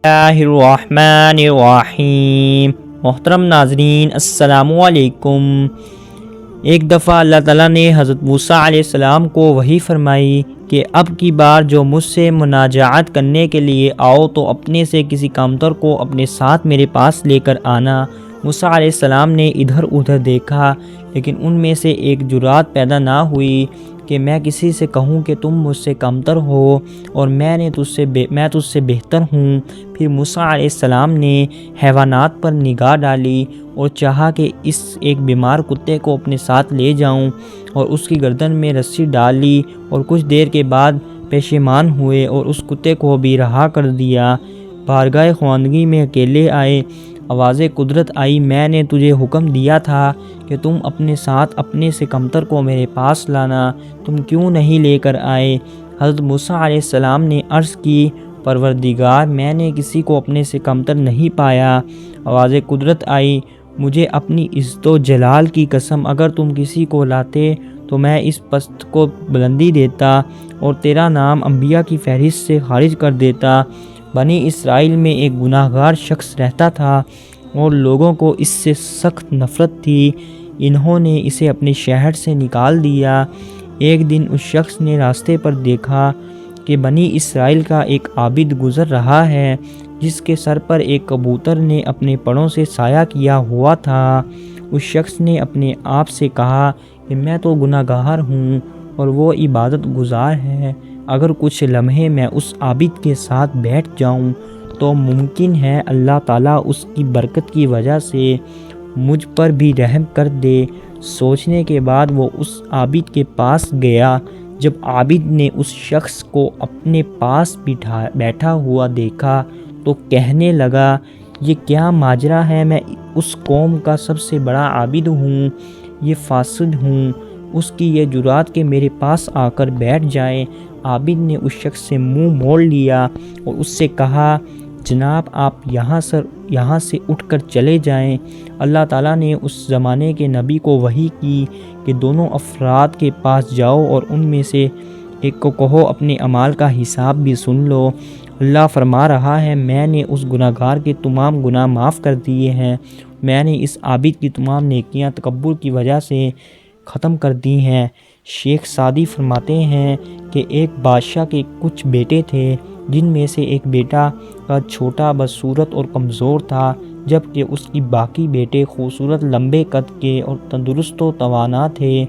اللہ الرحمن الرحیم۔ محترم ناظرین السلام علیکم۔ ایک دفعہ اللہ تعالیٰ نے حضرت موسیٰ علیہ السلام کو وحی فرمائی کہ اب کی بار جو مجھ سے مناجات کرنے کے لیے آؤ تو اپنے سے کسی کامتر کو اپنے ساتھ میرے پاس لے کر آنا۔ موسیٰ علیہ السلام نے ادھر ادھر دیکھا لیکن ان میں سے ایک جرات پیدا نہ ہوئی کہ میں کسی سے کہوں کہ تم مجھ سے کمتر ہو اور میں تجھ سے بہتر ہوں۔ پھر موسیٰ علیہ السلام نے حیوانات پر نگاہ ڈالی اور چاہا کہ اس ایک بیمار کتے کو اپنے ساتھ لے جاؤں اور اس کی گردن میں رسی ڈال لی اور کچھ دیر کے بعد پشیمان ہوئے اور اس کتے کو بھی رہا کر دیا۔ بارگاہ خواندگی میں اکیلے آئے، آواز قدرت آئی، میں نے تجھے حکم دیا تھا کہ تم اپنے ساتھ اپنے سے کمتر کو میرے پاس لانا، تم کیوں نہیں لے کر آئے؟ حضرت موسیٰ علیہ السلام نے عرض کی، پروردگار میں نے کسی کو اپنے سے کمتر نہیں پایا۔ آواز قدرت آئی، مجھے اپنی عزت و جلال کی قسم اگر تم کسی کو لاتے تو میں اس پست کو بلندی دیتا اور تیرا نام انبیاء کی فہرست سے خارج کر دیتا۔ بنی اسرائیل میں ایک گناہ گار شخص رہتا تھا اور لوگوں کو اس سے سخت نفرت تھی، انہوں نے اسے اپنے شہر سے نکال دیا۔ ایک دن اس شخص نے راستے پر دیکھا کہ بنی اسرائیل کا ایک عابد گزر رہا ہے جس کے سر پر ایک کبوتر نے اپنے پروں سے سایہ کیا ہوا تھا۔ اس شخص نے اپنے آپ سے کہا کہ میں تو گناہ گار ہوں اور وہ عبادت گزار ہے، اگر کچھ لمحے میں اس عابد کے ساتھ بیٹھ جاؤں تو ممکن ہے اللہ تعالیٰ اس کی برکت کی وجہ سے مجھ پر بھی رحم کر دے۔ سوچنے کے بعد وہ اس عابد کے پاس گیا۔ جب عابد نے اس شخص کو اپنے پاس بیٹھا ہوا دیکھا تو کہنے لگا، یہ کیا ماجرا ہے؟ میں اس قوم کا سب سے بڑا عابد ہوں، یہ فاسد ہوں، اس کی یہ جرات کہ میرے پاس آ کر بیٹھ جائے۔ عابد نے اس شخص سے منہ موڑ لیا اور اس سے کہا، جناب آپ یہاں سے اٹھ کر چلے جائیں۔ اللہ تعالیٰ نے اس زمانے کے نبی کو وحی کی کہ دونوں افراد کے پاس جاؤ اور ان میں سے ایک کو کہو اپنے اعمال کا حساب بھی سن لو۔ اللہ فرما رہا ہے، میں نے اس گناہ گار کے تمام گناہ معاف کر دیے ہیں، میں نے اس عابد کی تمام نیکیاں تکبر کی وجہ سے ختم کر دی ہیں۔ شیخ سعدی فرماتے ہیں کہ ایک بادشاہ کے کچھ بیٹے تھے جن میں سے ایک بیٹا قد چھوٹا، بدصورت اور کمزور تھا، جبکہ اس کی باقی بیٹے خوبصورت، لمبے قد کے اور تندرست و توانا تھے۔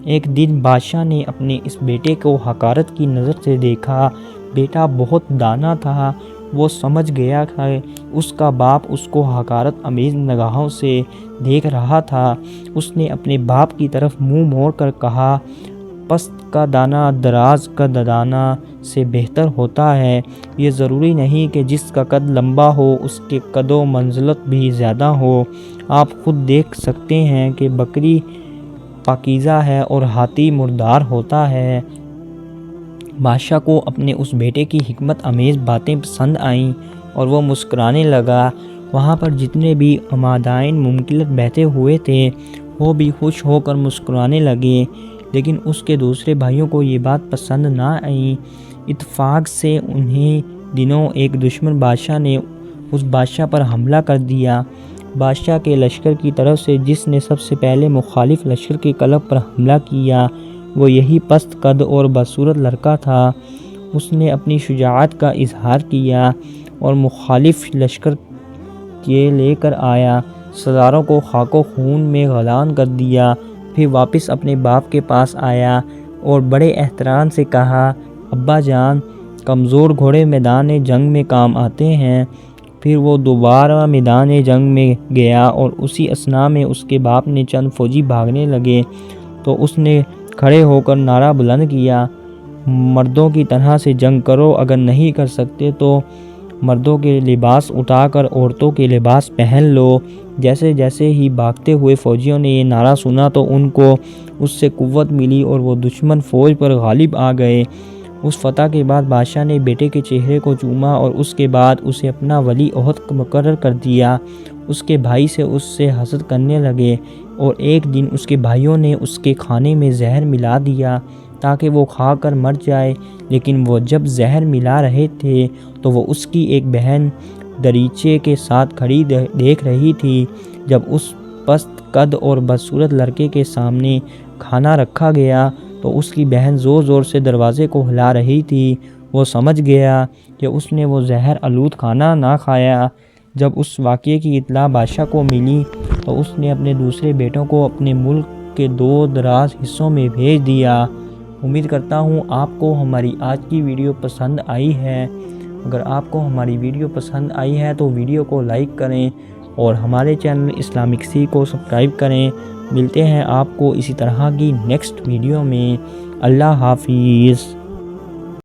ایک دن بادشاہ نے اپنے اس بیٹے کو حقارت کی نظر سے دیکھا۔ بیٹا بہت دانا تھا، وہ سمجھ گیا کہ اس کا باپ اس کو حقارت آمیز نگاہوں سے دیکھ رہا تھا۔ اس نے اپنے باپ کی طرف منہ موڑ کر کہا، پست کا دانہ دراز کا دانا سے بہتر ہوتا ہے۔ یہ ضروری نہیں کہ جس کا قد لمبا ہو اس کے قد و منزلت بھی زیادہ ہو۔ آپ خود دیکھ سکتے ہیں کہ بکری پاکیزہ ہے اور ہاتھی مردار ہوتا ہے۔ بادشاہ کو اپنے اس بیٹے کی حکمت آمیز باتیں پسند آئیں اور وہ مسکرانے لگا۔ وہاں پر جتنے بھی عمادائن مملکت بیٹھے ہوئے تھے وہ بھی خوش ہو کر مسکرانے لگے، لیکن اس کے دوسرے بھائیوں کو یہ بات پسند نہ آئی۔ اتفاق سے انہی دنوں ایک دشمن بادشاہ نے اس بادشاہ پر حملہ کر دیا۔ بادشاہ کے لشکر کی طرف سے جس نے سب سے پہلے مخالف لشکر کے قلب پر حملہ کیا وہ یہی پست قد اور بدصورت لڑکا تھا۔ اس نے اپنی شجاعت کا اظہار کیا اور مخالف لشکر کے لے کر آیا، سرداروں کو خاک و خون میں غرقان کر دیا۔ پھر واپس اپنے باپ کے پاس آیا اور بڑے احترام سے کہا، ابا جان، کمزور گھوڑے میدان جنگ میں کام آتے ہیں۔ پھر وہ دوبارہ میدان جنگ میں گیا اور اسی اثناء میں اس کے باپ نے چند فوجی بھاگنے لگے تو اس نے کھڑے ہو کر نعرہ بلند کیا، مردوں کی طرح سے جنگ کرو، اگر نہیں کر سکتے تو مردوں کے لباس اٹھا کر عورتوں کے لباس پہن لو۔ جیسے جیسے ہی بھاگتے ہوئے فوجیوں نے یہ نعرہ سنا تو ان کو اس سے قوت ملی اور وہ دشمن فوج پر غالب آ گئے۔ اس فتح کے بعد بادشاہ نے بیٹے کے چہرے کو چوما اور اس کے بعد اسے اپنا ولی عہد مقرر کر دیا۔ اس کے بھائی اس سے حسد کرنے لگے اور ایک دن اس کے بھائیوں نے اس کے کھانے میں زہر ملا دیا تاکہ وہ کھا کر مر جائے، لیکن وہ جب زہر ملا رہے تھے تو وہ اس کی ایک بہن دریچے کے ساتھ کھڑی دیکھ رہی تھی۔ جب اس پست قد اور بدصورت لڑکے کے سامنے کھانا رکھا گیا تو اس کی بہن زور زور سے دروازے کو ہلا رہی تھی۔ وہ سمجھ گیا کہ اس نے وہ زہر آلود کھانا نہ کھایا۔ جب اس واقعے کی اطلاع بادشاہ کو ملی تو اس نے اپنے دوسرے بیٹوں کو اپنے ملک کے دور دراز حصوں میں بھیج دیا۔ امید کرتا ہوں آپ کو ہماری آج کی ویڈیو پسند آئی ہے۔ اگر آپ کو ہماری ویڈیو پسند آئی ہے تو ویڈیو کو لائک کریں اور ہمارے چینل اسلامک سی کو سبسکرائب کریں۔ ملتے ہیں آپ کو اسی طرح کی نیکسٹ ویڈیو میں۔ اللہ حافظ۔